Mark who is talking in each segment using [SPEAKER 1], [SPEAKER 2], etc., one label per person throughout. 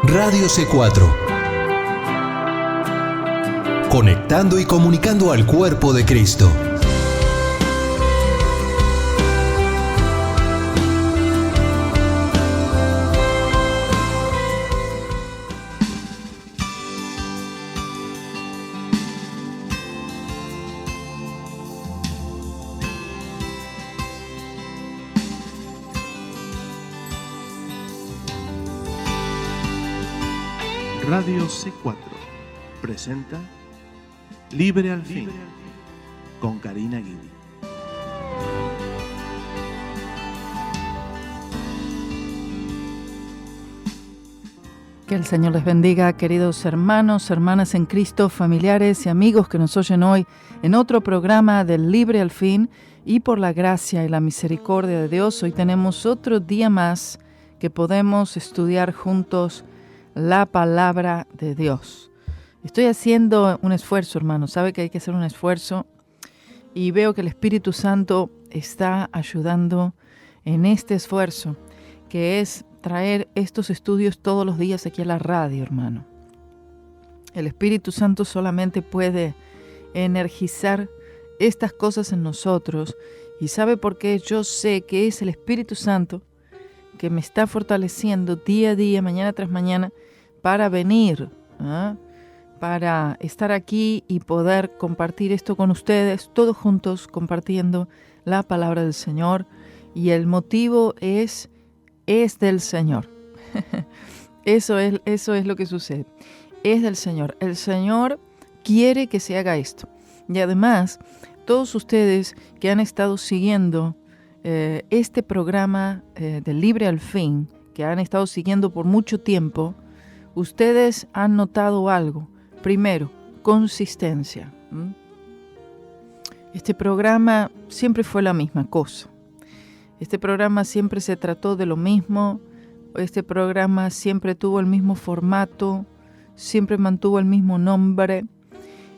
[SPEAKER 1] Radio C4. Conectando y comunicando al cuerpo de Cristo.
[SPEAKER 2] Radio C4 presenta Libre al Fin con Karina Guidi.
[SPEAKER 3] Que el Señor les bendiga, queridos hermanos, hermanas en Cristo, familiares y amigos que nos oyen hoy en otro programa del Libre al Fin. Y por la gracia y la misericordia de Dios, hoy tenemos otro día más que podemos estudiar juntos la palabra de Dios. Estoy haciendo un esfuerzo, hermano. Sabe que hay que hacer un esfuerzo y veo que el Espíritu Santo está ayudando en este esfuerzo, que es traer estos estudios todos los días aquí a la radio, hermano. El Espíritu Santo solamente puede energizar estas cosas en nosotros. ¿Y sabe por qué? Yo sé que es el Espíritu Santo que me está fortaleciendo día a día, mañana tras mañana, para venir, para estar aquí y poder compartir esto con ustedes, todos juntos compartiendo la palabra del Señor. Y el motivo es del Señor. Eso es lo que sucede. Es del Señor. El Señor quiere que se haga esto. Y además, todos ustedes que han estado siguiendo este programa del Libre al Fin, que han estado siguiendo por mucho tiempo, ustedes han notado algo. Primero, consistencia. Este programa siempre fue la misma cosa. Este programa siempre se trató de lo mismo. Este programa siempre tuvo el mismo formato, siempre mantuvo el mismo nombre.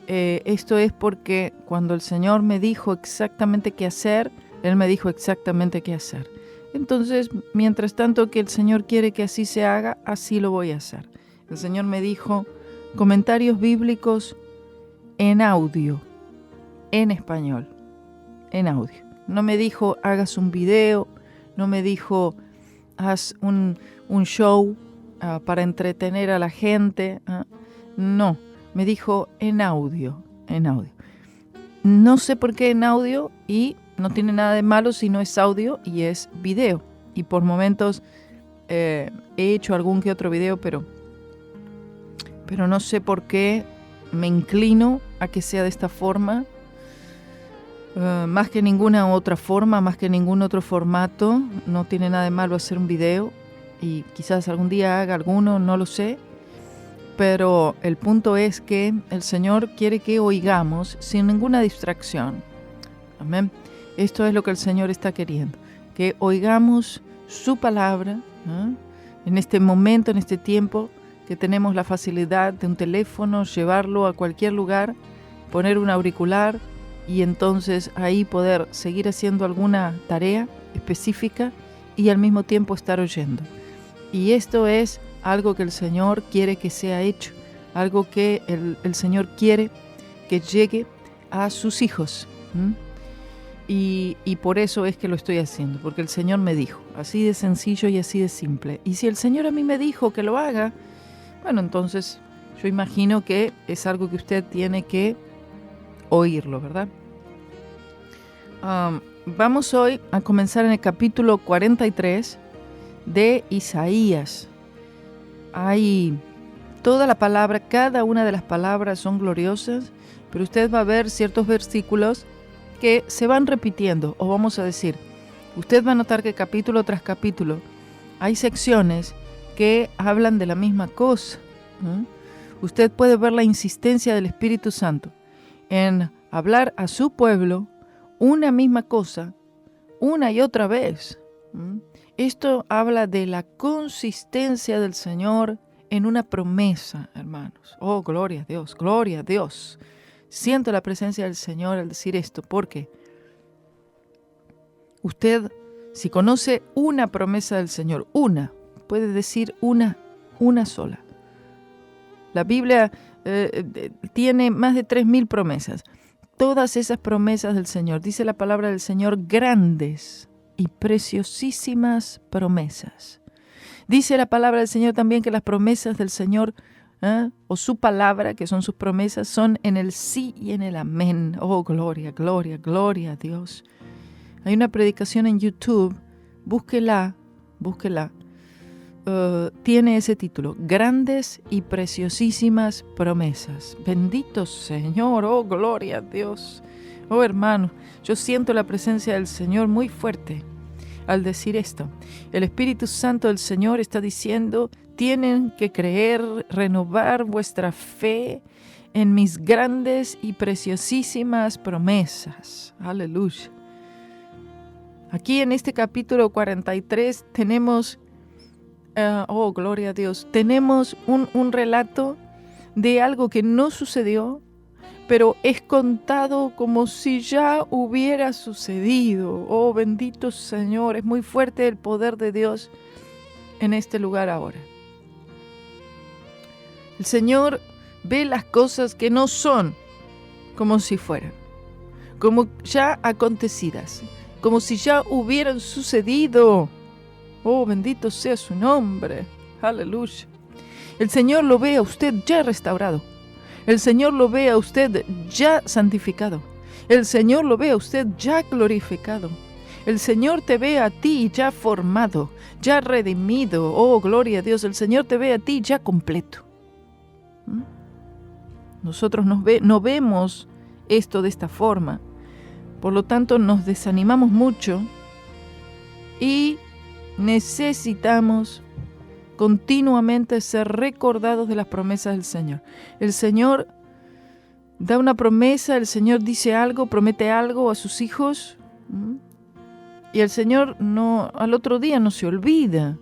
[SPEAKER 3] Esto es porque cuando el Señor me dijo exactamente qué hacer, Él me dijo exactamente qué hacer. Entonces, mientras tanto que el Señor quiere que así se haga, así lo voy a hacer. El Señor me dijo comentarios bíblicos en audio, en español, en audio. No me dijo hagas un video, no me dijo haz un show para entretener a la gente. No, me dijo en audio, en audio. No sé por qué en audio y no tiene nada de malo si no es audio y es video. Y por momentos he hecho algún que otro video, pero no sé por qué me inclino a que sea de esta forma. Más que ninguna otra forma, más que ningún otro formato. No tiene nada de malo hacer un video y quizás algún día haga alguno, no lo sé. Pero el punto es que el Señor quiere que oigamos sin ninguna distracción. Amén. Esto es lo que el Señor está queriendo, que oigamos su palabra, en este momento, en este tiempo, que tenemos la facilidad de un teléfono, llevarlo a cualquier lugar, poner un auricular y entonces ahí poder seguir haciendo alguna tarea específica y al mismo tiempo estar oyendo. Y esto es algo que el Señor quiere que sea hecho, algo que el Señor quiere que llegue a sus hijos. Y por eso es que lo estoy haciendo, porque el Señor me dijo, así de sencillo y así de simple. Y si el Señor a mí me dijo que lo haga, bueno, entonces yo imagino que es algo que usted tiene que oírlo, ¿verdad? Vamos hoy a comenzar en el capítulo 43 de Isaías. Hay toda la palabra, cada una de las palabras son gloriosas, pero usted va a ver ciertos versículos que se van repitiendo, o vamos a decir, usted va a notar que capítulo tras capítulo hay secciones que hablan de la misma cosa. Usted puede ver la insistencia del Espíritu Santo en hablar a su pueblo una misma cosa una y otra vez. Esto habla de la consistencia del Señor en una promesa, hermanos. Oh, gloria a Dios, gloria a Dios. Siento la presencia del Señor al decir esto, porque usted, si conoce una promesa del Señor, puede decir una una sola. La Biblia tiene más de 3.000 promesas. Todas esas promesas del Señor, dice la palabra del Señor, grandes y preciosísimas promesas. Dice la palabra del Señor también que las promesas del Señor, o su palabra, que son sus promesas, son en el sí y en el amén. Oh, gloria, gloria, gloria a Dios. Hay una predicación en YouTube, búsquela. Tiene ese título, Grandes y Preciosísimas Promesas. Bendito Señor, oh, gloria a Dios. Oh, hermano, yo siento la presencia del Señor muy fuerte al decir esto. El Espíritu Santo del Señor está diciendo, tienen que creer, renovar vuestra fe en mis grandes y preciosísimas promesas. Aleluya. Aquí en este capítulo 43 tenemos, oh, gloria a Dios, tenemos un relato de algo que no sucedió, pero es contado como si ya hubiera sucedido. Oh, bendito Señor, es muy fuerte el poder de Dios en este lugar ahora. El Señor ve las cosas que no son como si fueran, como ya acontecidas, como si ya hubieran sucedido. Oh, bendito sea su nombre. Aleluya. El Señor lo ve a usted ya restaurado. El Señor lo ve a usted ya santificado. El Señor lo ve a usted ya glorificado. El Señor te ve a ti ya formado, ya redimido. Oh, gloria a Dios. El Señor te ve a ti ya completo. Nosotros no vemos esto de esta forma. Por lo tanto, nos desanimamos mucho y necesitamos continuamente ser recordados de las promesas del Señor. El Señor da una promesa, el Señor dice algo, promete algo a sus hijos, y el Señor al otro día no se olvida.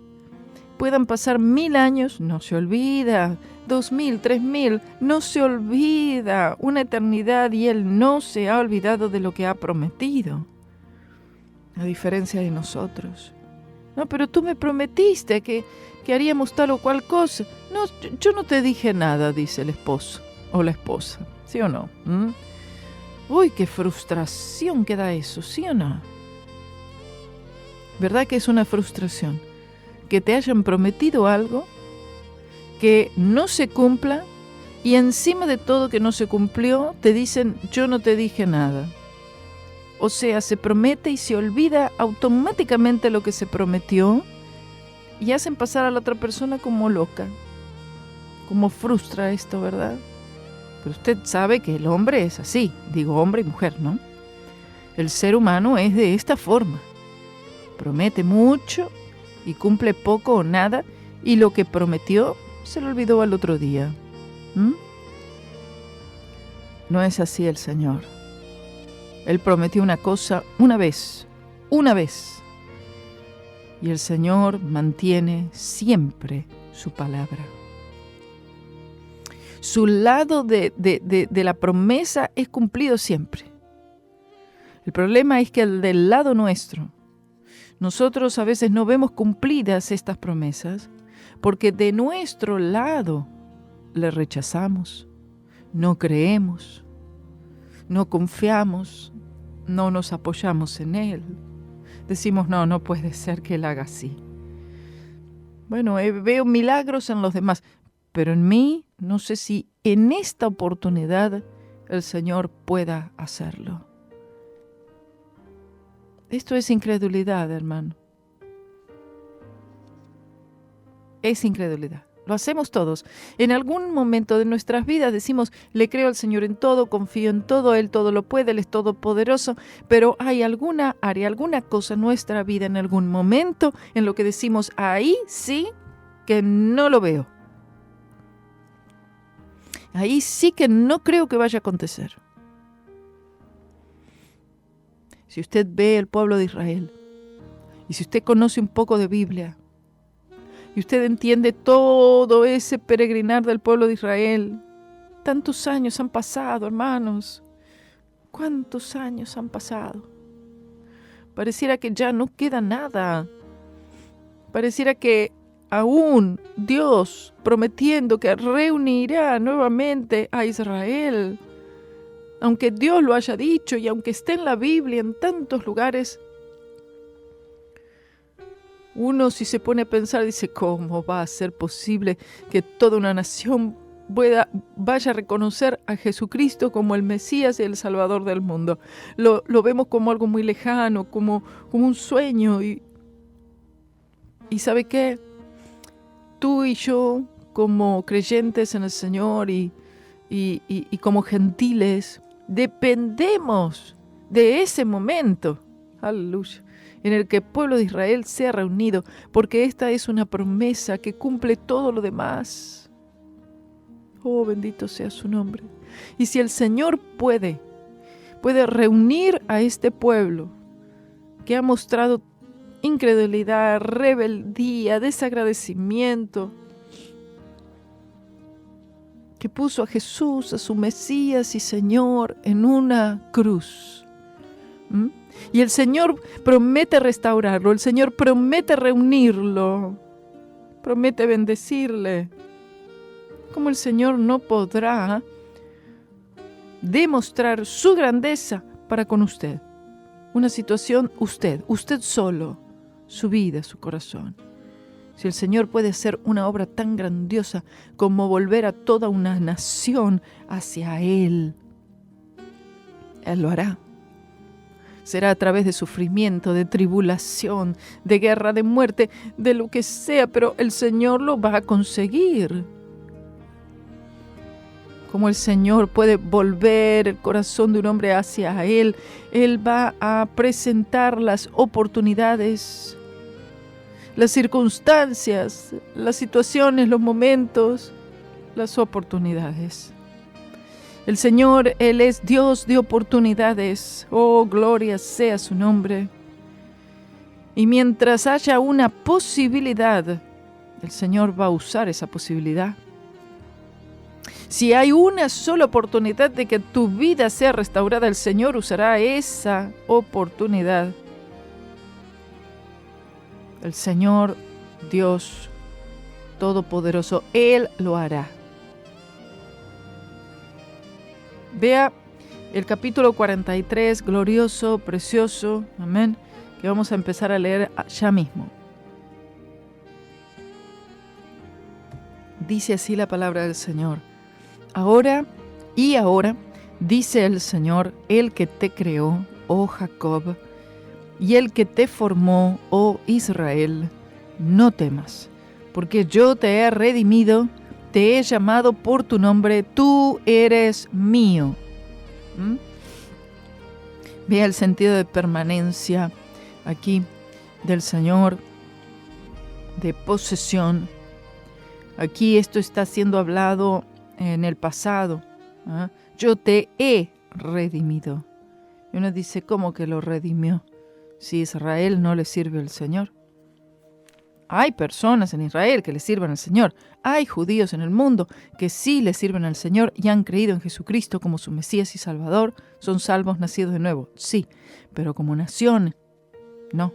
[SPEAKER 3] Puedan pasar 1000 años, no se olvida. 2000, 3000, no se olvida. Una eternidad y Él no se ha olvidado de lo que ha prometido. A diferencia de nosotros. No, pero tú me prometiste que haríamos tal o cual cosa. No, yo no te dije nada, dice el esposo o la esposa. ¿Sí o no? Uy, qué frustración que da eso, ¿sí o no? ¿Verdad que es una frustración? Que te hayan prometido algo, que no se cumpla, y encima de todo que no se cumplió, te dicen, yo no te dije nada. O sea, se promete y se olvida automáticamente lo que se prometió, y hacen pasar a la otra persona como loca. Como frustra esto, ¿verdad? Pero usted sabe que el hombre es así, digo hombre y mujer, ¿no? El ser humano es de esta forma. Promete mucho y cumple poco o nada, y lo que prometió se lo olvidó al otro día. No es así el Señor. Él prometió una cosa una vez, y el Señor mantiene siempre su palabra. Su lado de la promesa es cumplido siempre. El problema es que el del lado nuestro, nosotros a veces no vemos cumplidas estas promesas porque de nuestro lado le rechazamos, no creemos, no confiamos, no nos apoyamos en Él. Decimos, no puede ser que Él haga así. Bueno, veo milagros en los demás, pero en mí no sé si en esta oportunidad el Señor pueda hacerlo. Esto es incredulidad, hermano. Es incredulidad. Lo hacemos todos. En algún momento de nuestras vidas decimos, le creo al Señor en todo, confío en todo, Él todo lo puede, Él es todopoderoso, pero hay alguna área, alguna cosa en nuestra vida, en algún momento, en lo que decimos, ahí sí que no lo veo. Ahí sí que no creo que vaya a acontecer. Si usted ve el pueblo de Israel, y si usted conoce un poco de Biblia, y usted entiende todo ese peregrinar del pueblo de Israel, tantos años han pasado, hermanos, ¿cuántos años han pasado? Pareciera que ya no queda nada, pareciera que aún Dios prometiendo que reunirá nuevamente a Israel, aunque Dios lo haya dicho y aunque esté en la Biblia en tantos lugares, uno, si se pone a pensar, dice, ¿cómo va a ser posible que toda una nación vaya a reconocer a Jesucristo como el Mesías y el Salvador del mundo? Lo vemos como algo muy lejano, como un sueño. Y ¿sabe qué? Tú y yo, como creyentes en el Señor y como gentiles, dependemos de ese momento, aleluya, en el que el pueblo de Israel sea reunido, porque esta es una promesa que cumple todo lo demás. Oh, bendito sea su nombre. Y si el Señor puede reunir a este pueblo que ha mostrado incredulidad, rebeldía, desagradecimiento, que puso a Jesús, a su Mesías y Señor, en una cruz. Y el Señor promete restaurarlo, el Señor promete reunirlo, promete bendecirle. ¿Cómo el Señor no podrá demostrar su grandeza para con usted? Una situación, usted solo, su vida, su corazón. Si el Señor puede hacer una obra tan grandiosa como volver a toda una nación hacia Él, Él lo hará. Será a través de sufrimiento, de tribulación, de guerra, de muerte, de lo que sea, pero el Señor lo va a conseguir. Como el Señor puede volver el corazón de un hombre hacia Él, Él va a presentar las oportunidades, las circunstancias, las situaciones, los momentos, las oportunidades. El Señor, Él es Dios de oportunidades. Oh, gloria sea su nombre. Y mientras haya una posibilidad, el Señor va a usar esa posibilidad. Si hay una sola oportunidad de que tu vida sea restaurada, el Señor usará esa oportunidad. El Señor, Dios Todopoderoso, Él lo hará. Vea el capítulo 43, glorioso, precioso, amén, que vamos a empezar a leer ya mismo. Dice así la palabra del Señor. Ahora, dice el Señor, el que te creó, oh Jacob, y el que te formó, oh Israel, no temas, porque yo te he redimido, te he llamado por tu nombre, tú eres mío. Vea el sentido de permanencia aquí del Señor, de posesión. Aquí esto está siendo hablado en el pasado. Yo te he redimido. Y uno dice, ¿cómo que lo redimió? Si Israel no le sirve al Señor. Hay personas en Israel que le sirven al Señor. Hay judíos en el mundo que sí le sirven al Señor y han creído en Jesucristo como su Mesías y Salvador. Son salvos nacidos de nuevo, sí, pero como nación, no.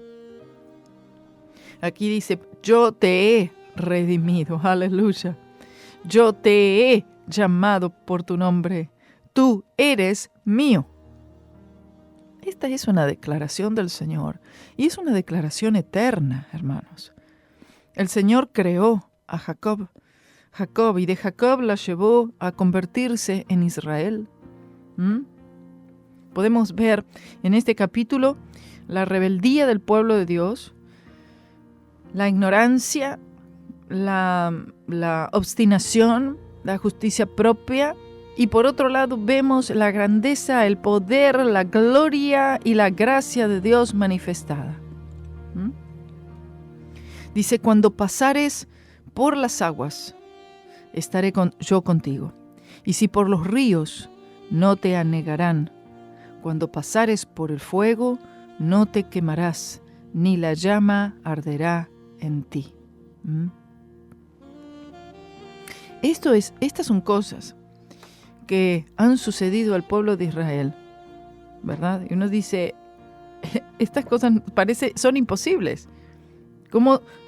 [SPEAKER 3] Aquí dice, yo te he redimido, aleluya. Yo te he llamado por tu nombre. Tú eres mío. Esta es una declaración del Señor y es una declaración eterna, hermanos. El Señor creó a Jacob, y de Jacob la llevó a convertirse en Israel. Podemos ver en este capítulo la rebeldía del pueblo de Dios, la ignorancia, la obstinación, la justicia propia. Y por otro lado vemos la grandeza, el poder, la gloria y la gracia de Dios manifestada. Dice, cuando pasares por las aguas, estaré yo contigo. Y si por los ríos, no te anegarán. Cuando pasares por el fuego, no te quemarás, ni la llama arderá en ti. Estas son cosas que han sucedido al pueblo de Israel, ¿verdad? Y uno dice, estas cosas son imposibles.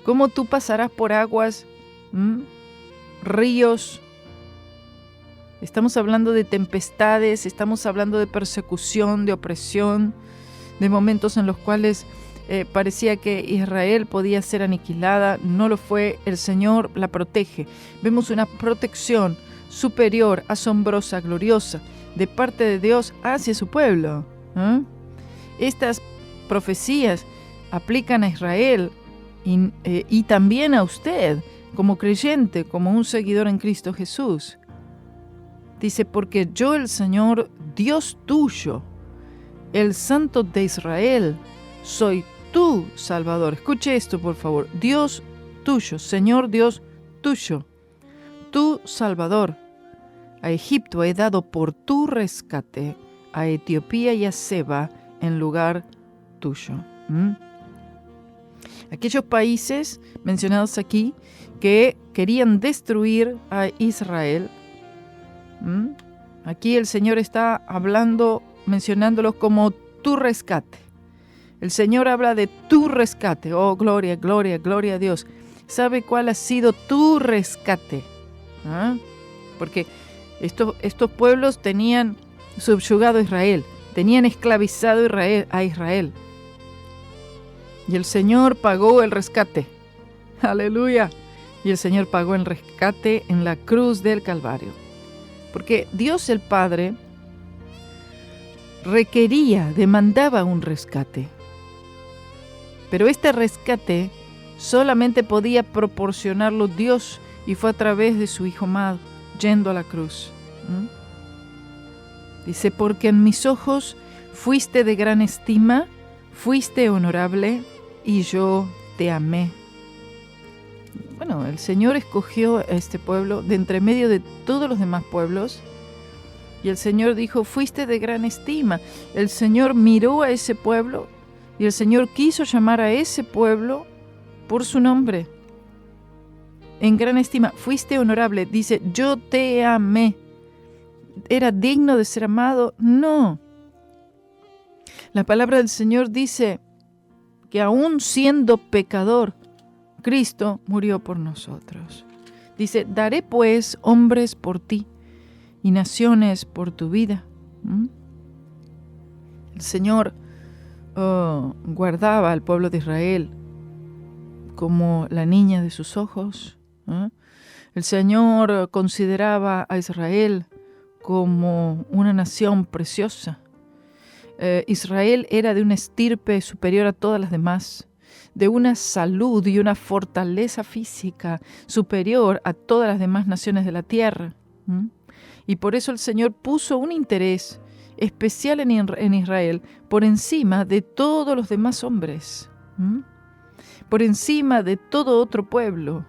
[SPEAKER 3] ¿Cómo tú pasarás por aguas, ríos? Estamos hablando de tempestades, estamos hablando de persecución, de opresión, de momentos en los cuales parecía que Israel podía ser aniquilada. No lo fue, el Señor la protege. Vemos una protección superior, asombrosa, gloriosa, de parte de Dios hacia su pueblo. Estas profecías aplican a Israel y también a usted, como creyente, como un seguidor en Cristo Jesús. Dice, porque yo, el Señor, Dios tuyo, el Santo de Israel, soy tu Salvador. Escuche esto, por favor. Dios tuyo, Señor Dios tuyo, tu Salvador. A Egipto he dado por tu rescate, a Etiopía y a Seba en lugar tuyo. Aquellos países mencionados aquí que querían destruir a Israel, aquí el Señor está hablando, mencionándolos como tu rescate. El Señor habla de tu rescate. Oh, gloria, gloria, gloria a Dios. ¿Sabe cuál ha sido tu rescate? Porque estos pueblos tenían subyugado a Israel, tenían esclavizado a Israel. Y el Señor pagó el rescate. Aleluya. Y el Señor pagó el rescate en la cruz del Calvario. Porque Dios el Padre demandaba un rescate. Pero este rescate solamente podía proporcionarlo Dios, y fue a través de su Hijo amado, yendo a la cruz. Dice, porque en mis ojos fuiste de gran estima, fuiste honorable, y yo te amé. Bueno, el Señor escogió a este pueblo de entre medio de todos los demás pueblos, y el Señor dijo, fuiste de gran estima. El Señor miró a ese pueblo, y el Señor quiso llamar a ese pueblo por su nombre. En gran estima, fuiste honorable. Dice, yo te amé. ¿Era digno de ser amado? No. La palabra del Señor dice que aún siendo pecador, Cristo murió por nosotros. Dice, daré pues hombres por ti y naciones por tu vida. El Señor guardaba al pueblo de Israel como la niña de sus ojos. El Señor consideraba a Israel como una nación preciosa. Israel era de una estirpe superior a todas las demás, de una salud y una fortaleza física superior a todas las demás naciones de la tierra. Y por eso el Señor puso un interés especial en Israel por encima de todos los demás hombres, por encima de todo otro pueblo.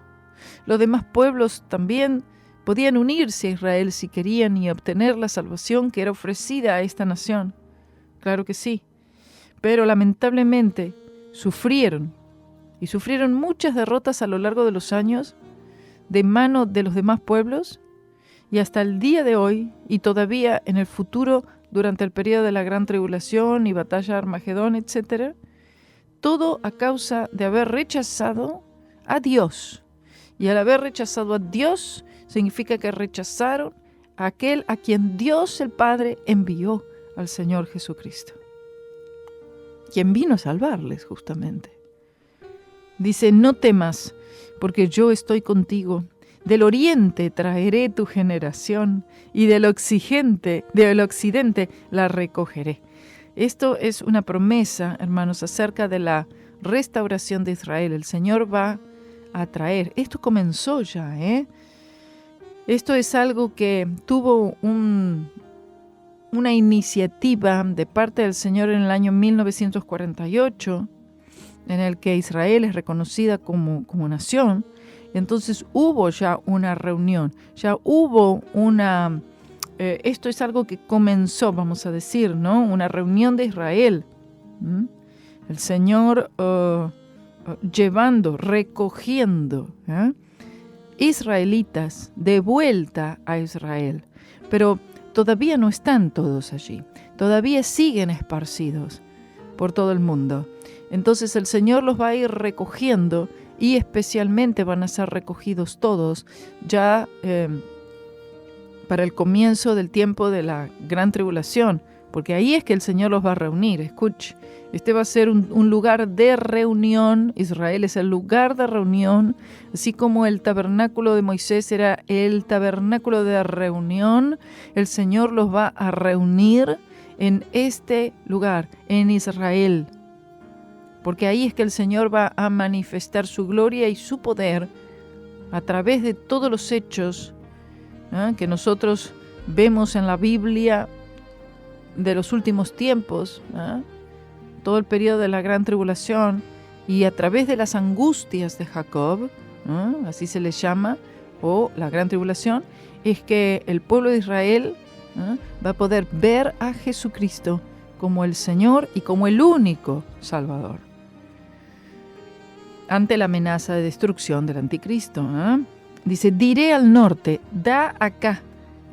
[SPEAKER 3] Los demás pueblos también podían unirse a Israel si querían y obtener la salvación que era ofrecida a esta nación. Claro que sí, pero lamentablemente sufrieron muchas derrotas a lo largo de los años de mano de los demás pueblos, y hasta el día de hoy, y todavía en el futuro, durante el periodo de la Gran Tribulación y Batalla de Armagedón, etc., todo a causa de haber rechazado a Dios. Y al haber rechazado a Dios, significa que rechazaron a aquel a quien Dios el Padre envió, al Señor Jesucristo, quien vino a salvarles justamente. Dice, no temas, porque yo estoy contigo. Del oriente traeré tu generación, y del occidente la recogeré. Esto es una promesa, hermanos, acerca de la restauración de Israel. El Señor va a traer. Esto comenzó ya, Esto es algo que tuvo una iniciativa de parte del Señor en el año 1948, en el que Israel es reconocida como nación. Entonces hubo ya una reunión, ya hubo esto es algo que comenzó, vamos a decir, ¿no? Una reunión de Israel. El Señor recogiendo israelitas de vuelta a Israel. Pero todavía no están todos allí, todavía siguen esparcidos por todo el mundo. Entonces el Señor los va a ir recogiendo y especialmente van a ser recogidos todos ya para el comienzo del tiempo de la gran tribulación, porque ahí es que el Señor los va a reunir. Escuche, este va a ser un lugar de reunión. Israel es el lugar de reunión, así como el tabernáculo de Moisés era el tabernáculo de reunión. El Señor los va a reunir en este lugar, en Israel, porque ahí es que el Señor va a manifestar su gloria y su poder a través de todos los hechos que nosotros vemos en la Biblia de los últimos tiempos, todo el periodo de la gran tribulación, y a través de las angustias de Jacob, así se les llama, o la gran tribulación, es que el pueblo de Israel va a poder ver a Jesucristo como el Señor y como el único Salvador ante la amenaza de destrucción del anticristo. Dice, diré al norte, da acá,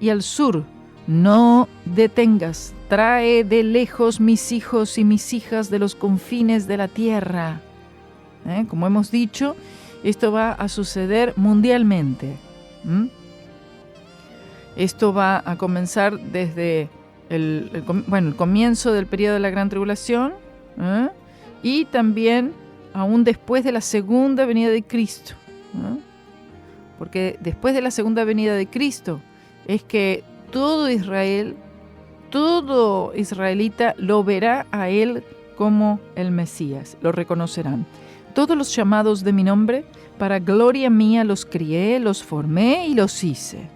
[SPEAKER 3] y al sur, no detengas, trae de lejos mis hijos y mis hijas de los confines de la tierra. Como hemos dicho, esto va a suceder mundialmente. Esto va a comenzar desde el comienzo del periodo de la Gran Tribulación, y también aún después de la segunda venida de Cristo. Porque después de la segunda venida de Cristo es que todo Israel, todo israelita lo verá a Él como el Mesías, lo reconocerán. Todos los llamados de mi nombre, para gloria mía los crié, los formé y los hice.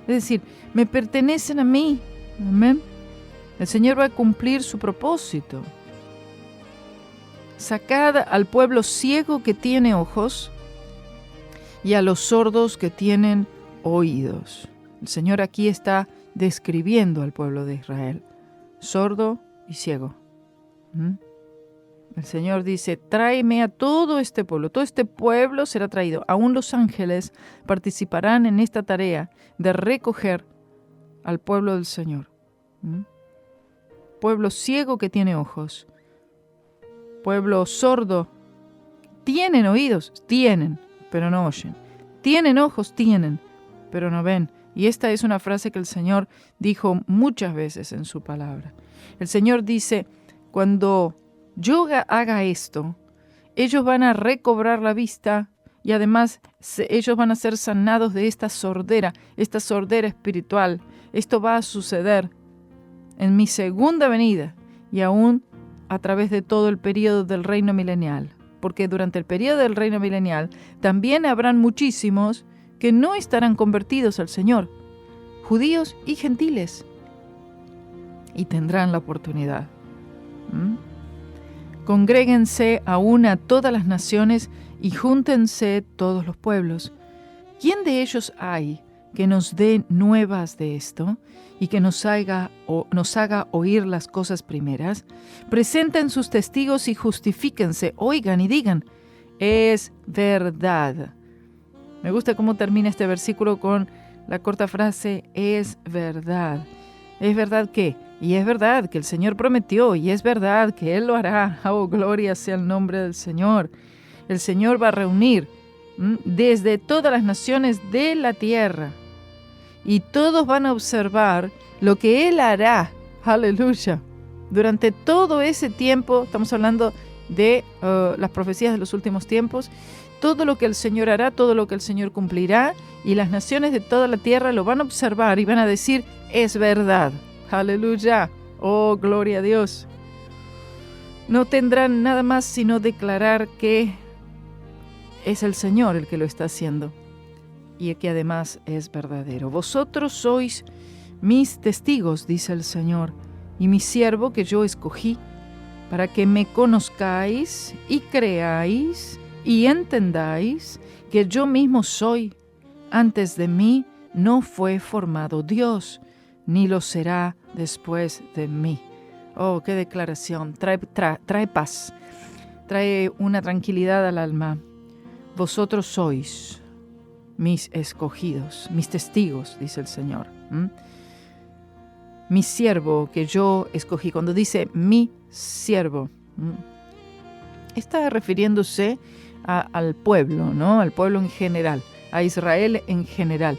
[SPEAKER 3] Es decir, me pertenecen a mí. Amén. El Señor va a cumplir su propósito. Sacad al pueblo ciego que tiene ojos y a los sordos que tienen oídos. El Señor aquí está describiendo al pueblo de Israel, sordo y ciego. El Señor dice, tráeme a todo este pueblo será traído. Aún los ángeles participarán en esta tarea de recoger al pueblo del Señor. Pueblo ciego que tiene ojos, pueblo sordo, tienen oídos, tienen, pero no oyen. Tienen ojos, tienen, pero no ven. Y esta es una frase que el Señor dijo muchas veces en su palabra. El Señor dice, cuando yo haga esto, ellos van a recobrar la vista y además ellos van a ser sanados de esta sordera espiritual. Esto va a suceder en mi segunda venida y aún a través de todo el periodo del reino milenial. Porque durante el periodo del reino milenial también habrán muchísimos que no estarán convertidos al Señor, judíos y gentiles, y tendrán la oportunidad. Congréguense aún a todas las naciones y júntense todos los pueblos. ¿Quién de ellos hay que nos dé nuevas de esto y que nos haga oír las cosas primeras? Presenten sus testigos y justifíquense, oigan y digan, es verdad. Me gusta cómo termina este versículo con la corta frase, es verdad. ¿Es verdad qué? Y es verdad que el Señor prometió, y es verdad que Él lo hará. Oh, gloria sea el nombre del Señor. El Señor va a reunir desde todas las naciones de la tierra, y todos van a observar lo que Él hará. Aleluya. Durante todo ese tiempo, estamos hablando de las profecías de los últimos tiempos, todo lo que el Señor hará, todo lo que el Señor cumplirá, y las naciones de toda la tierra lo van a observar y van a decir, es verdad. Aleluya. Oh, gloria a Dios. No tendrán nada más sino declarar que es el Señor el que lo está haciendo y que además es verdadero. Vosotros sois mis testigos, dice el Señor, y mi siervo que yo escogí, para que me conozcáis y creáis y entendáis que yo mismo soy. Antes de mí no fue formado Dios, ni lo será después de mí. Oh, qué declaración. Trae paz, trae una tranquilidad al alma. Vosotros sois mis escogidos, mis testigos, dice el Señor. Mi siervo que yo escogí. Cuando dice mi siervo, Está refiriéndose al pueblo, ¿no? Al pueblo en general, a Israel en general.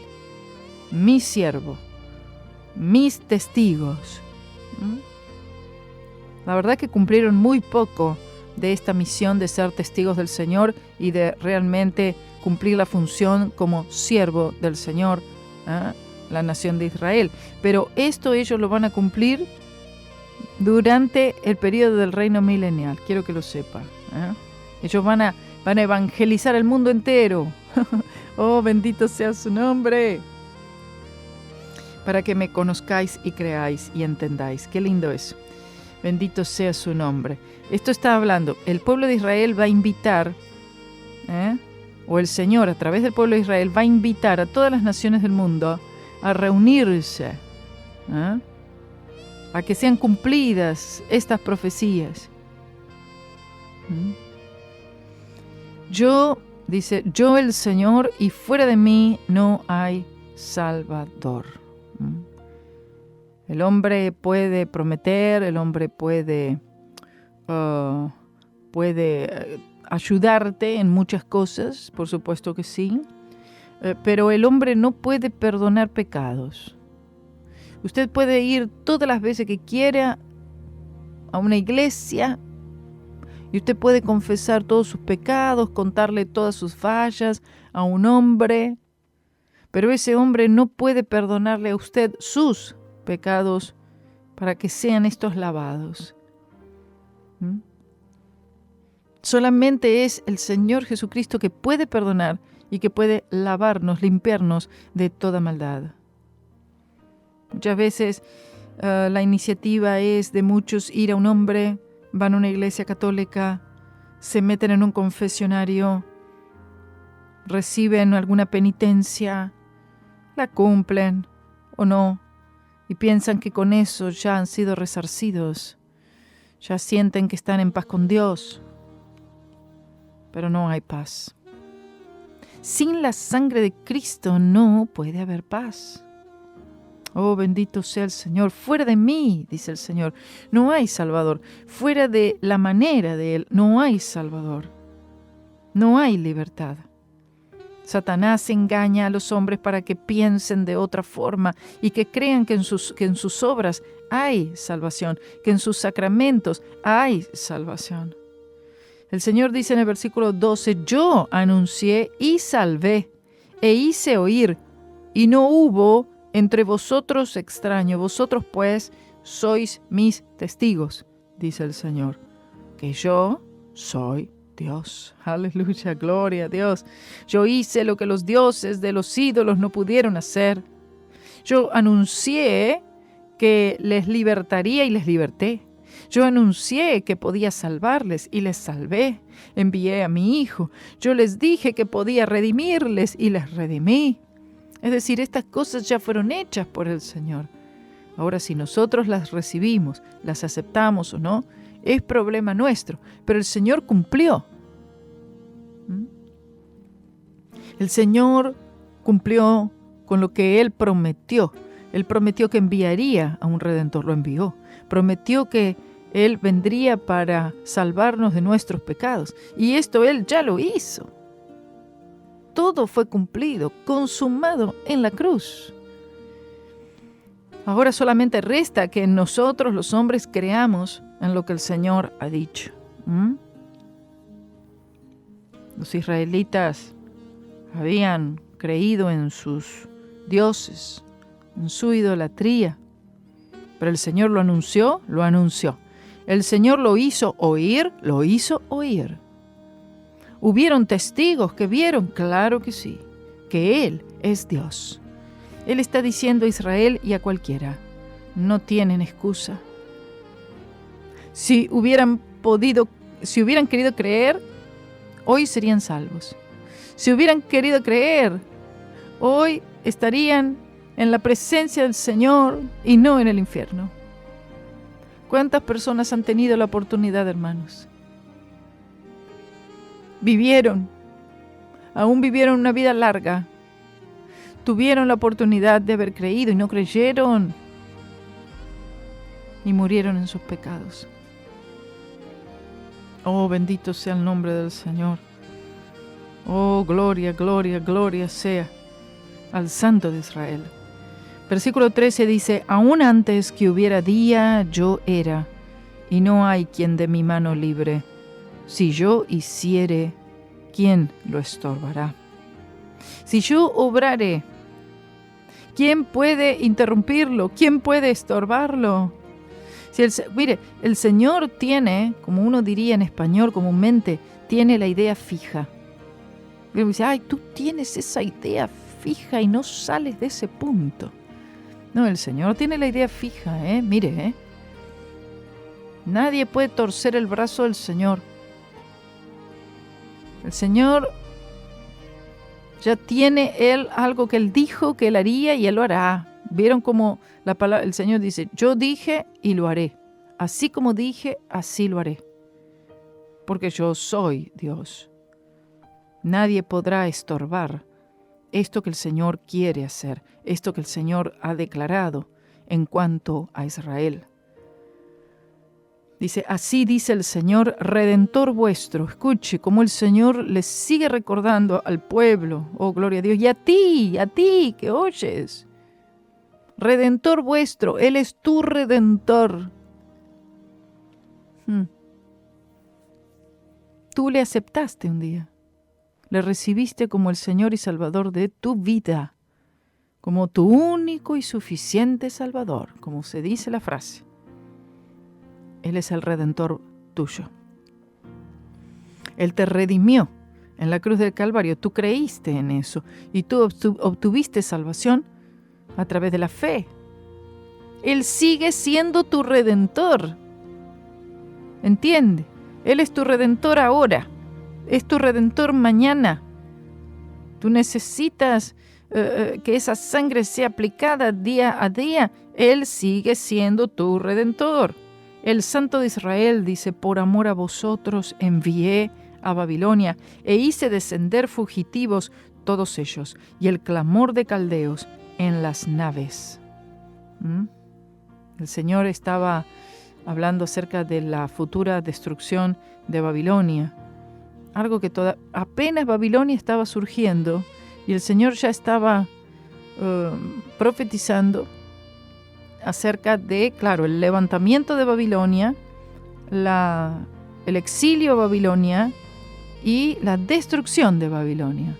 [SPEAKER 3] Mi siervo, mis testigos. La verdad que cumplieron muy poco de esta misión de ser testigos del Señor y de realmente cumplir la función como siervo del Señor, la nación de Israel. Pero esto ellos lo van a cumplir durante el periodo del reino milenial. Quiero que lo sepan. Ellos van a evangelizar el mundo entero. Oh, bendito sea su nombre. Para que me conozcáis y creáis y entendáis. Qué lindo es. Bendito sea su nombre. Esto está hablando, el pueblo de Israel va a invitar, o el Señor a través del pueblo de Israel va a invitar a todas las naciones del mundo a reunirse, a que sean cumplidas estas profecías. Yo, dice, yo el Señor, y fuera de mí no hay Salvador. El hombre puede prometer, el hombre puede ayudarte en muchas cosas, por supuesto que sí, pero el hombre no puede perdonar pecados. Usted puede ir todas las veces que quiera a una iglesia y usted puede confesar todos sus pecados, contarle todas sus fallas a un hombre, pero ese hombre no puede perdonarle a usted sus pecados para que sean estos lavados. Solamente es el Señor Jesucristo que puede perdonar y que puede lavarnos, limpiarnos de toda maldad. Muchas veces la iniciativa es de muchos ir a un hombre, van a una iglesia católica, se meten en un confesionario, reciben alguna penitencia, la cumplen o no, y piensan que con eso ya han sido resarcidos, ya sienten que están en paz con Dios, pero no hay paz. Sin la sangre de Cristo no puede haber paz. Oh, bendito sea el Señor. Fuera de mí, dice el Señor, no hay Salvador. Fuera de la manera de Él, no hay Salvador. No hay libertad. Satanás engaña a los hombres para que piensen de otra forma y que crean que en sus obras hay salvación, que en sus sacramentos hay salvación. El Señor dice en el versículo 12, yo anuncié y salvé, e hice oír, y no hubo entre vosotros extraño. Vosotros pues sois mis testigos, dice el Señor, que yo soy Dios. Aleluya, gloria a Dios. Yo hice lo que los dioses de los ídolos no pudieron hacer. Yo anuncié que les libertaría y les liberté. Yo anuncié que podía salvarles y les salvé. Envié a mi Hijo. Yo les dije que podía redimirles y les redimí. Es decir, estas cosas ya fueron hechas por el Señor. Ahora, si nosotros las recibimos, las aceptamos o no, es problema nuestro, pero el Señor cumplió. El Señor cumplió con lo que Él prometió. Él prometió que enviaría a un Redentor, lo envió. Prometió que Él vendría para salvarnos de nuestros pecados. Y esto Él ya lo hizo. Todo fue cumplido, consumado en la cruz. Ahora solamente resta que nosotros los hombres creamos en lo que el Señor ha dicho. Los israelitas habían creído en sus dioses, en su idolatría, pero el Señor lo anunció, lo anunció. El Señor lo hizo oír, lo hizo oír. ¿Hubieron testigos que vieron? Claro que sí, que Él es Dios. Él está diciendo a Israel y a cualquiera, no tienen excusa. Si hubieran querido creer, hoy serían salvos. Si hubieran querido creer, hoy estarían en la presencia del Señor y no en el infierno. ¿Cuántas personas han tenido la oportunidad, hermanos? Aún vivieron una vida larga. Tuvieron la oportunidad de haber creído y no creyeron. Y murieron en sus pecados. Oh, bendito sea el nombre del Señor. Oh, gloria, gloria, gloria sea al Santo de Israel. Versículo 13 dice: aún antes que hubiera día, yo era, y no hay quien de mi mano libre. Si yo hiciere, ¿quién lo estorbará? Si yo obrare, ¿quién puede interrumpirlo? ¿Quién puede estorbarlo? Mire, el Señor tiene, como uno diría en español comúnmente, tiene la idea fija. Y uno dice: ay, tú tienes esa idea fija y no sales de ese punto. No, el Señor tiene la idea fija, mire, Nadie puede torcer el brazo del Señor. El Señor ya tiene Él algo que Él dijo que Él haría y Él lo hará. ¿Vieron cómo la palabra, el Señor dice: yo dije y lo haré? Así como dije, así lo haré. Porque yo soy Dios. Nadie podrá estorbar esto que el Señor quiere hacer, esto que el Señor ha declarado en cuanto a Israel. Dice: así dice el Señor, Redentor vuestro. Escuche cómo el Señor le sigue recordando al pueblo, oh gloria a Dios, y a ti que oyes. Redentor vuestro, Él es tu Redentor. Tú le aceptaste un día. Le recibiste como el Señor y Salvador de tu vida, como tu único y suficiente Salvador, como se dice la frase. Él es el Redentor tuyo. Él te redimió en la cruz del Calvario. Tú creíste en eso y tú obtuviste salvación a través de la fe. Él sigue siendo tu Redentor. ¿Entiende? Él es tu Redentor ahora. Es tu Redentor mañana. Tú necesitas que esa sangre sea aplicada día a día. Él sigue siendo tu Redentor. El Santo de Israel dice: por amor a vosotros envié a Babilonia e hice descender fugitivos todos ellos, y el clamor de caldeos en las naves. El Señor estaba hablando acerca de la futura destrucción de Babilonia. Algo que apenas Babilonia estaba surgiendo y el Señor ya estaba profetizando acerca de, claro, el levantamiento de Babilonia, el exilio a Babilonia y la destrucción de Babilonia.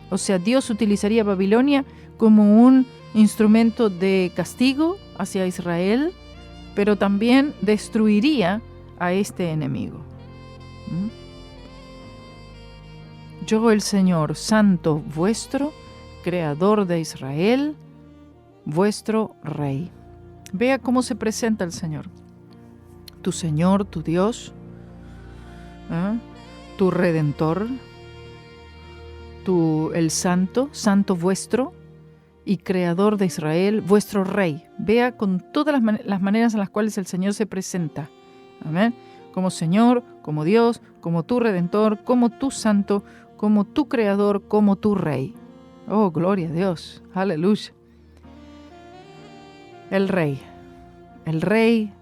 [SPEAKER 3] O sea, Dios utilizaría Babilonia como un instrumento de castigo hacia Israel, pero también destruiría a este enemigo. Yo, el Señor, santo vuestro, creador de Israel, vuestro Rey. Vea cómo se presenta el Señor. Tu Señor, tu Dios, tu Redentor, el Santo, santo vuestro y creador de Israel, vuestro Rey. Vea con todas las maneras en las cuales el Señor se presenta. Amén. Como Señor, como Dios, como tu Redentor, como tu Santo, como tu Creador, como tu Rey. Oh, gloria a Dios. Aleluya. El Rey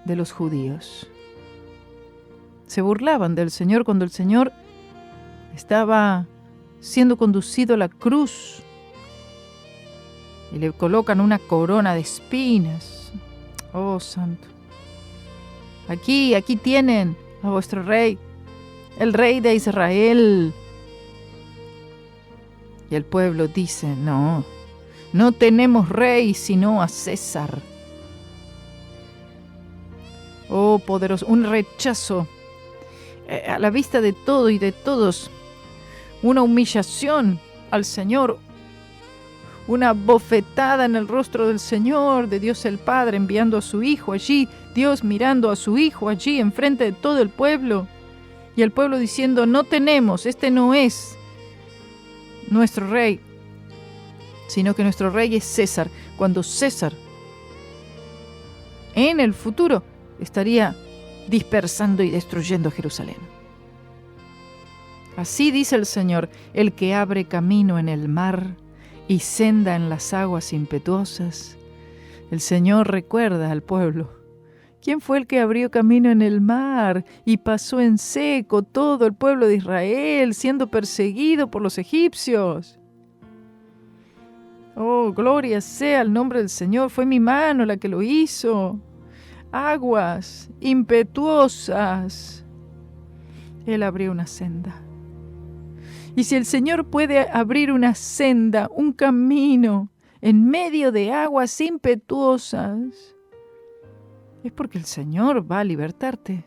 [SPEAKER 3] de los judíos. Se burlaban del Señor cuando el Señor estaba siendo conducido a la cruz y le colocan una corona de espinas. Oh, Santo. Aquí tienen a vuestro Rey, el Rey de Israel. Y el pueblo dice: no tenemos rey sino a César. Oh, poderoso, un rechazo a la vista de todo y de todos, una humillación al Señor, una bofetada en el rostro del Señor, de Dios el Padre enviando a su Hijo allí, Dios mirando a su Hijo allí enfrente de todo el pueblo, y el pueblo diciendo: no tenemos, este no es nuestro rey, sino que nuestro rey es César, cuando César en el futuro estaría dispersando y destruyendo Jerusalén. Así dice el Señor, el que abre camino en el mar y senda en las aguas impetuosas. El Señor recuerda al pueblo ¿Quién fue el que abrió camino en el mar y pasó en seco todo el pueblo de Israel, siendo perseguido por los egipcios? Oh, gloria sea el nombre del Señor. Fue mi mano la que lo hizo. Aguas impetuosas. Él abrió una senda. Y si el Señor puede abrir una senda, un camino, en medio de aguas impetuosas, es porque el Señor va a libertarte.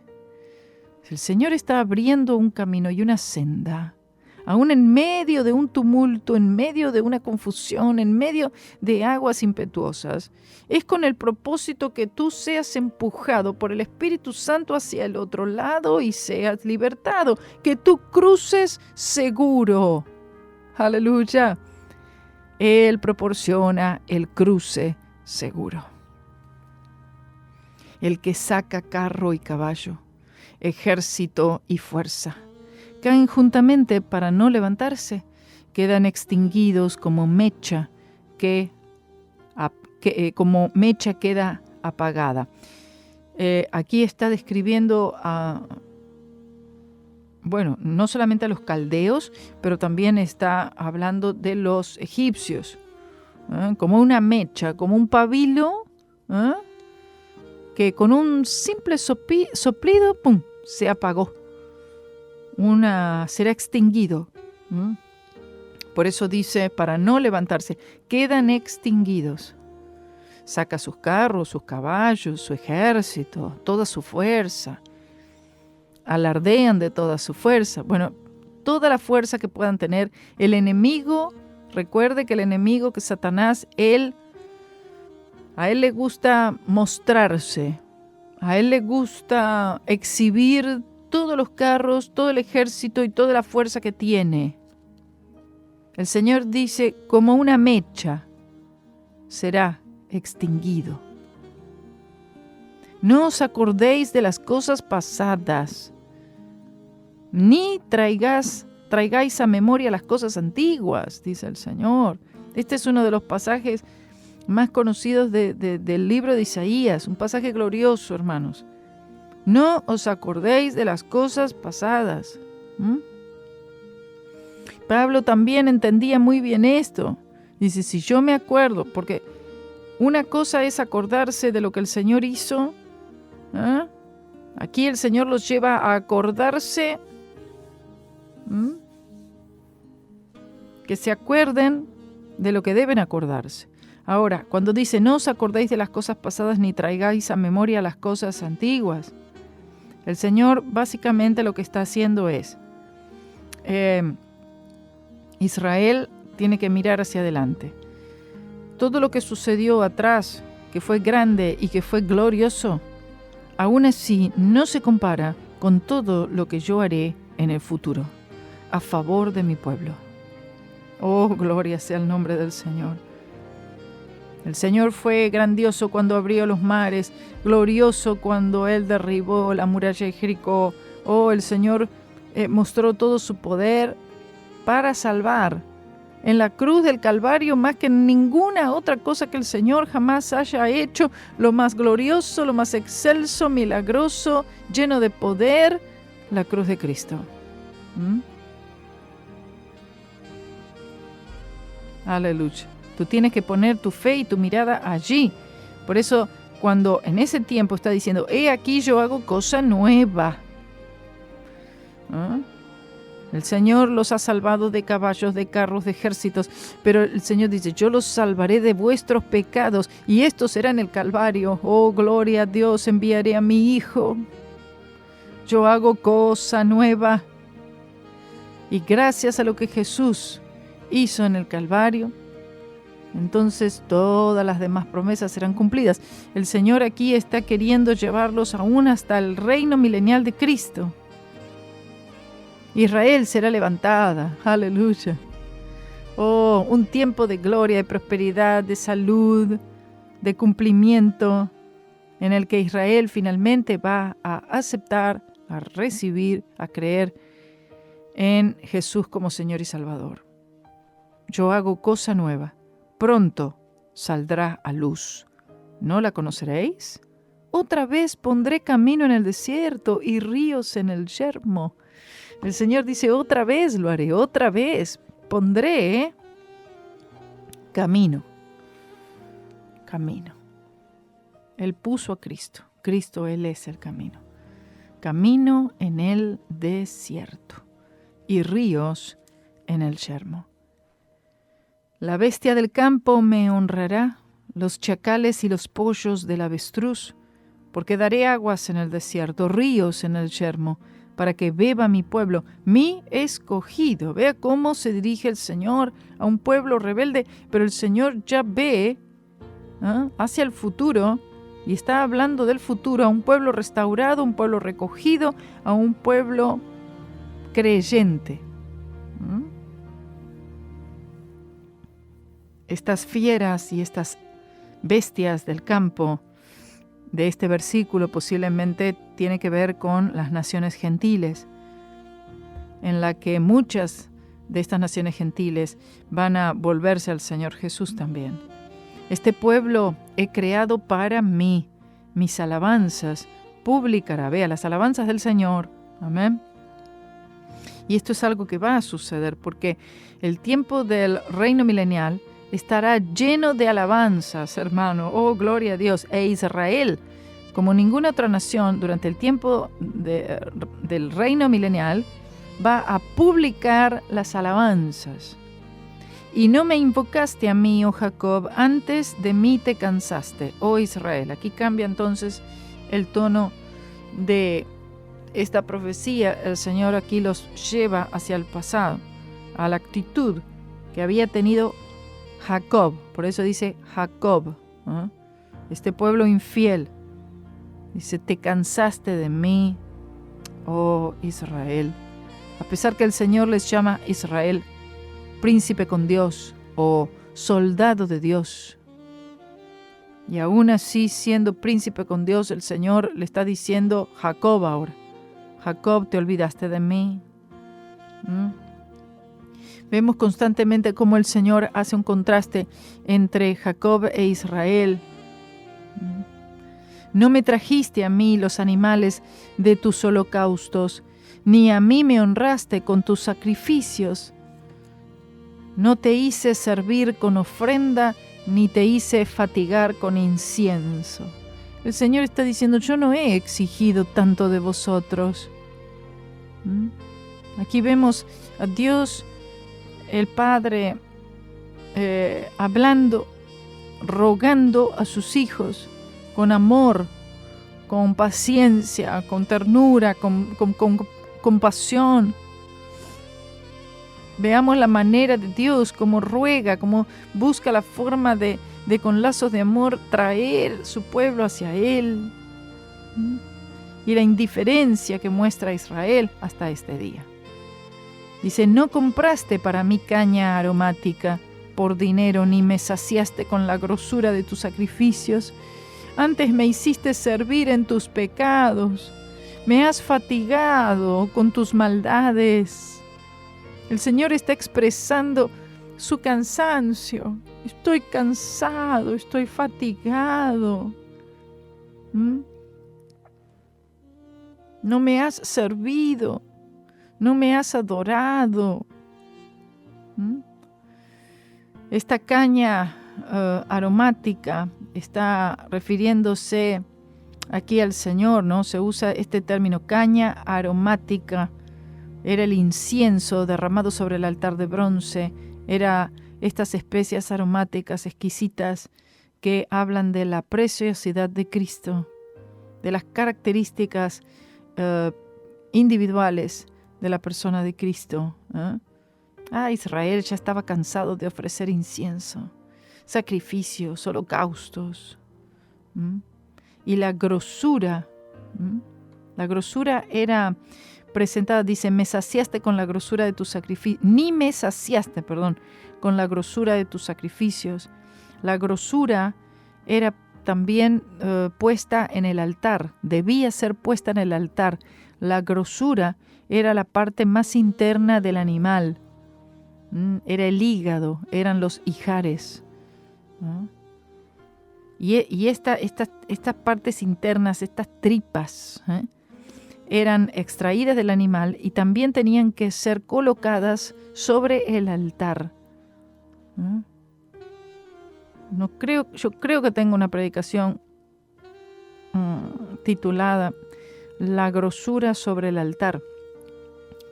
[SPEAKER 3] El Señor está abriendo un camino y una senda, aún en medio de un tumulto, en medio de una confusión, en medio de aguas impetuosas. Es con el propósito que tú seas empujado por el Espíritu Santo hacia el otro lado y seas libertado, que tú cruces seguro. Aleluya. Él proporciona el cruce seguro. El que saca carro y caballo, ejército y fuerza, caen juntamente para no levantarse, quedan extinguidos como mecha queda apagada. Aquí está describiendo no solamente a los caldeos, pero también está hablando de los egipcios, como una mecha, como un pabilo, que con un simple soplido, ¡pum!, se apagó. Será extinguido. Por eso dice, para no levantarse, quedan extinguidos. Saca sus carros, sus caballos, su ejército, toda su fuerza. Alardean de toda su fuerza. Bueno, toda la fuerza que puedan tener. El enemigo, recuerde que el enemigo, que Satanás, a él le gusta mostrarse. A él le gusta exhibir todos los carros, todo el ejército y toda la fuerza que tiene. El Señor dice, como una mecha, será extinguido. No os acordéis de las cosas pasadas, ni traigáis a memoria las cosas antiguas, dice el Señor. Este es uno de los pasajes más conocidos del libro de Isaías, un pasaje glorioso, hermanos. No os acordéis de las cosas pasadas. Pablo también entendía muy bien esto. Dice, si yo me acuerdo, porque una cosa es acordarse de lo que el Señor hizo. Aquí el Señor los lleva a acordarse, que se acuerden de lo que deben acordarse. Ahora, cuando dice, no os acordéis de las cosas pasadas ni traigáis a memoria las cosas antiguas, el Señor básicamente lo que está haciendo es, Israel tiene que mirar hacia adelante. Todo lo que sucedió atrás, que fue grande y que fue glorioso, aún así no se compara con todo lo que yo haré en el futuro, a favor de mi pueblo. Oh, gloria sea el nombre del Señor. El Señor fue grandioso cuando abrió los mares, glorioso cuando Él derribó la muralla de Jericó. Oh, el Señor mostró todo su poder para salvar en la cruz del Calvario más que ninguna otra cosa que el Señor jamás haya hecho, lo más glorioso, lo más excelso, milagroso, lleno de poder, la cruz de Cristo. Aleluya. Tú tienes que poner tu fe y tu mirada allí. Por eso, cuando en ese tiempo está diciendo, he aquí yo hago cosa nueva. El Señor los ha salvado de caballos, de carros, de ejércitos, pero el Señor dice, yo los salvaré de vuestros pecados, y esto será en el Calvario. Oh, gloria a Dios, enviaré a mi Hijo. Yo hago cosa nueva. Y gracias a lo que Jesús hizo en el Calvario, entonces todas las demás promesas serán cumplidas. El Señor aquí está queriendo llevarlos aún hasta el reino milenial de Cristo. Israel será levantada, aleluya. Oh, un tiempo de gloria, de prosperidad, de salud, de cumplimiento, en el que Israel finalmente va a aceptar, a recibir, a creer en Jesús como Señor y Salvador. Yo hago cosa nueva, pronto saldrá a luz. ¿No la conoceréis? otra vez pondré camino en el desierto y ríos en el yermo. El Señor dice, otra vez lo haré, otra vez pondré camino. Camino. Él puso a Cristo. Cristo, Él es el camino. Camino en el desierto y ríos en el yermo. La bestia del campo me honrará, los chacales y los pollos del avestruz, porque daré aguas en el desierto, ríos en el yermo, para que beba mi pueblo, mi escogido. Vea cómo se dirige el Señor a un pueblo rebelde, pero el Señor ya ve hacia el futuro y está hablando del futuro, a un pueblo restaurado, un pueblo recogido, a un pueblo creyente. Estas fieras y estas bestias del campo de este versículo posiblemente tiene que ver con las naciones gentiles, en la que muchas de estas naciones gentiles van a volverse al Señor Jesús también. Este pueblo he creado para mí, mis alabanzas publicará. Vea, las alabanzas del Señor. Amén. Y esto es algo que va a suceder porque el tiempo del reino milenial estará lleno de alabanzas, hermano. Oh, gloria a Dios. E Israel, como ninguna otra nación, durante el tiempo del reino milenial, va a publicar las alabanzas. Y no me invocaste a mí, oh Jacob, antes de mí te cansaste, oh Israel. Aquí cambia entonces el tono de esta profecía. El Señor aquí los lleva hacia el pasado, a la actitud que había tenido Jacob. Por eso dice Jacob, este pueblo infiel. Dice, te cansaste de mí, oh Israel. A pesar que el Señor les llama Israel, príncipe con Dios o soldado de Dios. Y aún así, siendo príncipe con Dios, el Señor le está diciendo Jacob ahora. Jacob, te olvidaste de mí. Vemos constantemente cómo el Señor hace un contraste entre Jacob e Israel. No me trajiste a mí los animales de tus holocaustos, ni a mí me honraste con tus sacrificios. No te hice servir con ofrenda, ni te hice fatigar con incienso. El Señor está diciendo, yo no he exigido tanto de vosotros. Aquí vemos a Dios, el Padre, hablando, rogando a sus hijos con amor, con paciencia, con ternura, con compasión. Veamos la manera de Dios, cómo ruega, cómo busca la forma de con lazos de amor traer su pueblo hacia Él. Y la indiferencia que muestra Israel hasta este día. Dice, no compraste para mí caña aromática por dinero, ni me saciaste con la grosura de tus sacrificios. Antes me hiciste servir en tus pecados. Me has fatigado con tus maldades. El Señor está expresando su cansancio. Estoy cansado, estoy fatigado. No me has servido, no me has adorado. Esta caña aromática está refiriéndose aquí al Señor, ¿no? Se usa este término, caña aromática. Era el incienso derramado sobre el altar de bronce. Era estas especias aromáticas exquisitas que hablan de la preciosidad de Cristo, de las características individuales de la persona de Cristo. Israel ya estaba cansado de ofrecer incienso, sacrificios, holocaustos. Y la grosura era presentada, dice, me saciaste con la grosura de tus sacrificios, ni me saciaste, con la grosura de tus sacrificios. La grosura era también puesta en el altar, debía ser puesta en el altar. La grosura era la parte más interna del animal, era el hígado, eran los ijares. Y estas partes internas, estas tripas, eran extraídas del animal y también tenían que ser colocadas sobre el altar. Yo creo que tengo una predicación titulada La grosura sobre el altar.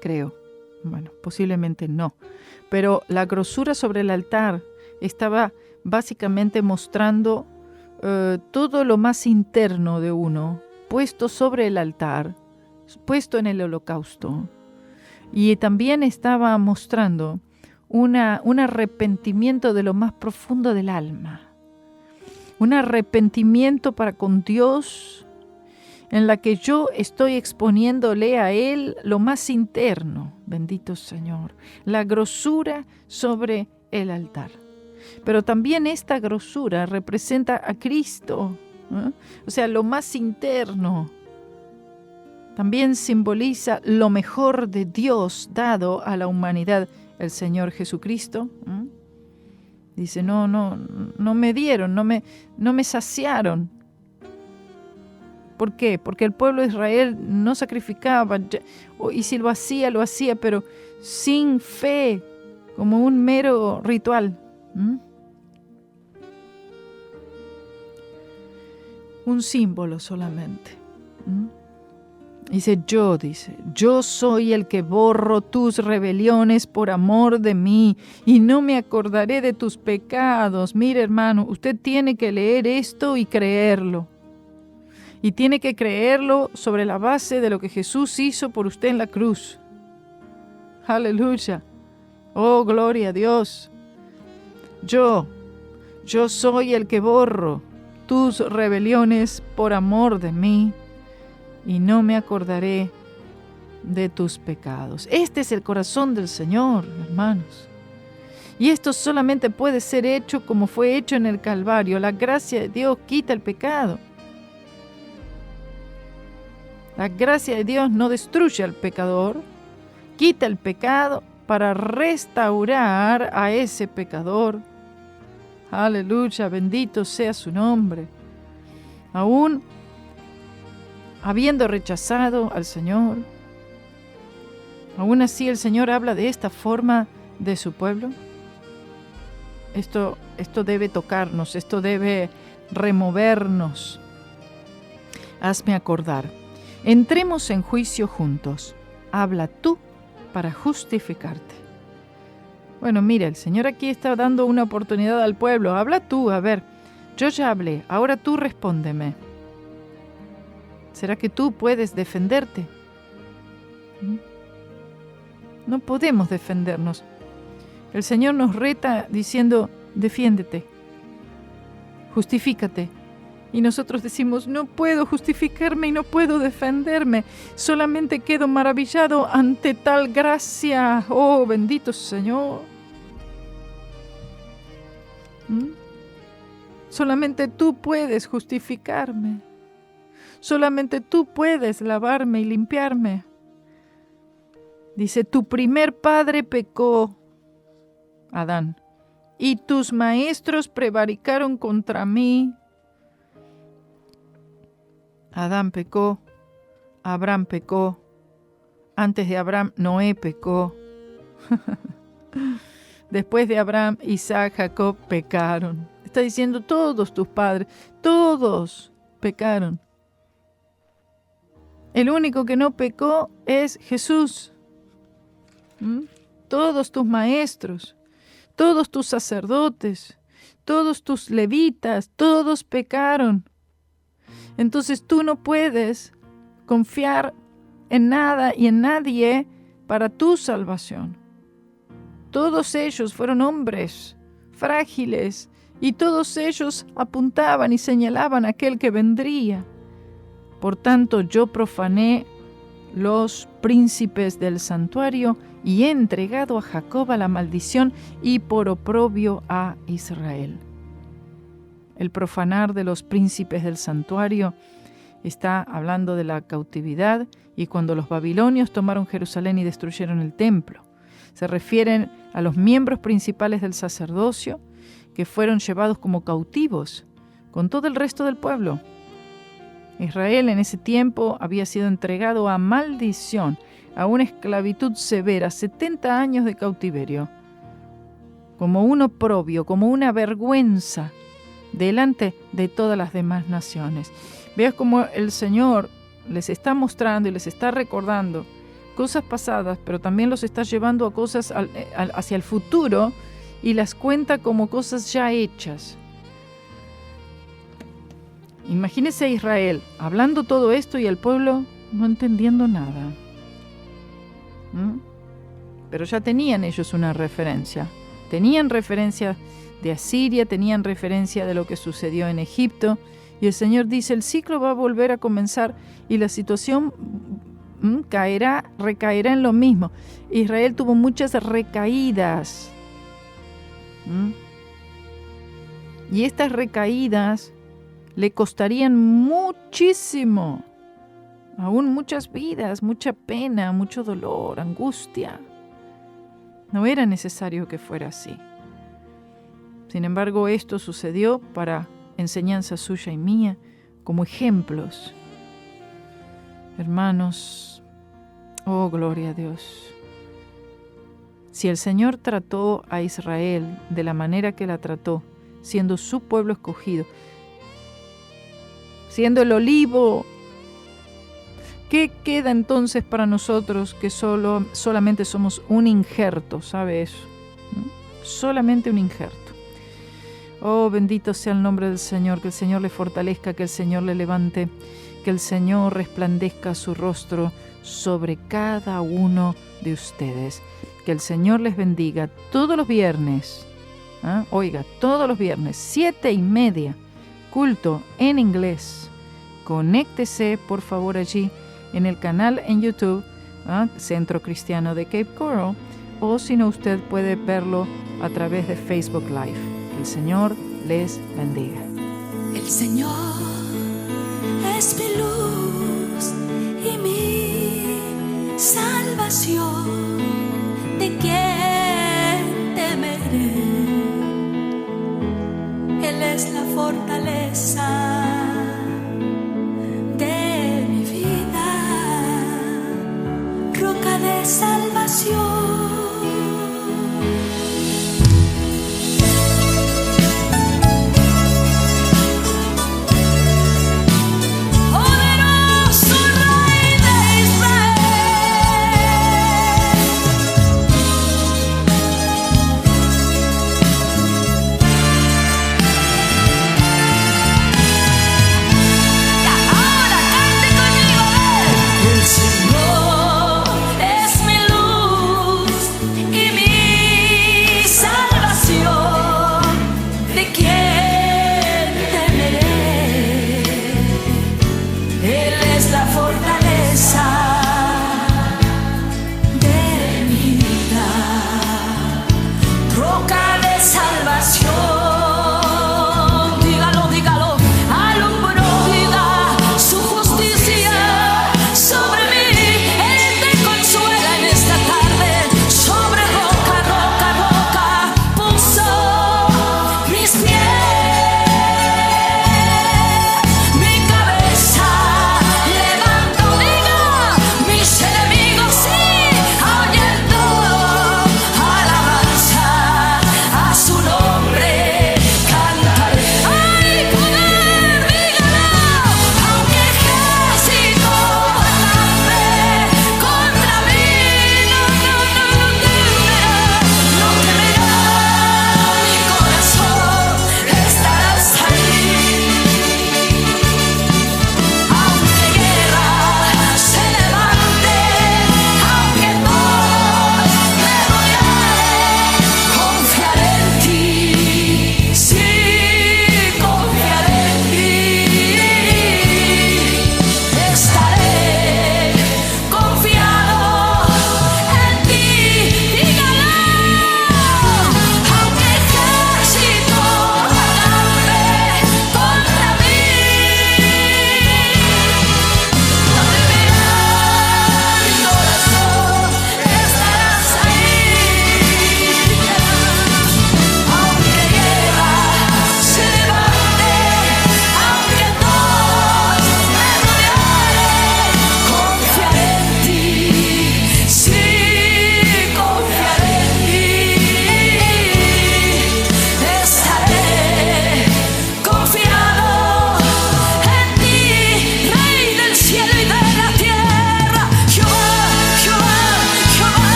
[SPEAKER 3] Creo. Bueno, posiblemente no. Pero la grosura sobre el altar estaba básicamente mostrando todo lo más interno de uno, puesto sobre el altar, puesto en el holocausto. Y también estaba mostrando un arrepentimiento de lo más profundo del alma. Un arrepentimiento para con Dios, en la que yo estoy exponiéndole a Él lo más interno, bendito Señor, la grosura sobre el altar. Pero también esta grosura representa a Cristo, o sea, lo más interno. También simboliza lo mejor de Dios dado a la humanidad, el Señor Jesucristo. Dice, no me dieron, no me saciaron. ¿Por qué? Porque el pueblo de Israel no sacrificaba, y si lo hacía, pero sin fe, como un mero ritual. Un símbolo solamente. Dice, yo soy el que borro tus rebeliones por amor de mí y no me acordaré de tus pecados. Mire, hermano, usted tiene que leer esto y creerlo. Y tiene que creerlo sobre la base de lo que Jesús hizo por usted en la cruz. Aleluya. Oh, gloria a Dios. Yo soy el que borro tus rebeliones por amor de mí y no me acordaré de tus pecados. Este es el corazón del Señor, hermanos. Y esto solamente puede ser hecho como fue hecho en el Calvario. La gracia de Dios quita el pecado. La gracia de Dios no destruye al pecador, quita el pecado para restaurar a ese pecador. Aleluya, bendito sea su nombre. Aún habiendo rechazado al Señor, aún así el Señor habla de esta forma de su pueblo. Esto debe tocarnos, esto debe removernos. Hazme acordar. Entremos en juicio juntos. Habla tú para justificarte. Bueno, mira, el Señor aquí está dando una oportunidad al pueblo. Habla tú, a ver, yo ya hablé, ahora tú respóndeme. ¿Será que tú puedes defenderte? No podemos defendernos. El Señor nos reta diciendo, defiéndete, justifícate. Y nosotros decimos, no puedo justificarme y no puedo defenderme. Solamente quedo maravillado ante tal gracia. Oh, bendito Señor. Solamente tú puedes justificarme. Solamente tú puedes lavarme y limpiarme. Dice, tu primer padre pecó, Adán, y tus maestros prevaricaron contra mí. Adán pecó, Abraham pecó, antes de Abraham Noé pecó, después de Abraham Isaac, Jacob pecaron. Está diciendo todos tus padres, todos pecaron. El único que no pecó es Jesús. Todos tus maestros, todos tus sacerdotes, todos tus levitas, todos pecaron. Entonces tú no puedes confiar en nada y en nadie para tu salvación. Todos ellos fueron hombres frágiles y todos ellos apuntaban y señalaban a aquel que vendría. Por tanto, yo profané los príncipes del santuario y he entregado a Jacob a la maldición y por oprobio a Israel. El profanar de los príncipes del santuario está hablando de la cautividad y cuando los babilonios tomaron Jerusalén y destruyeron el templo. Se refieren a los miembros principales del sacerdocio que fueron llevados como cautivos con todo el resto del pueblo. Israel en ese tiempo había sido entregado a maldición, a una esclavitud severa, 70 años de cautiverio, como un oprobio, como una vergüenza delante de todas las demás naciones. Veas cómo el Señor les está mostrando y les está recordando cosas pasadas, pero también los está llevando a cosas hacia el futuro y las cuenta como cosas ya hechas. Imagínese a Israel hablando todo esto y el pueblo no entendiendo nada. Pero ya tenían ellos una referencia. Tenían referencia de Asiria, tenían referencia de lo que sucedió en Egipto. Y el Señor dice, el ciclo va a volver a comenzar y la situación recaerá en lo mismo. Israel tuvo muchas recaídas. Y estas recaídas le costarían muchísimo, aún muchas vidas, mucha pena, mucho dolor, angustia. No era necesario que fuera así. Sin embargo, esto sucedió para enseñanza suya y mía, como ejemplos. Hermanos, oh gloria a Dios. Si el Señor trató a Israel de la manera que la trató, siendo su pueblo escogido, siendo el olivo, ¿qué queda entonces para nosotros que solamente somos un injerto? ¿Sabe eso? Solamente un injerto. Oh, bendito sea el nombre del Señor, que el Señor le fortalezca, que el Señor le levante, que el Señor resplandezca su rostro sobre cada uno de ustedes. Que el Señor les bendiga todos los viernes. Oiga, todos los viernes, 7:30, culto en inglés. Conéctese, por favor, allí en el canal en YouTube, Centro Cristiano de Cape Coral, o si no, usted puede verlo a través de Facebook Live. El Señor les bendiga.
[SPEAKER 4] El Señor es mi luz.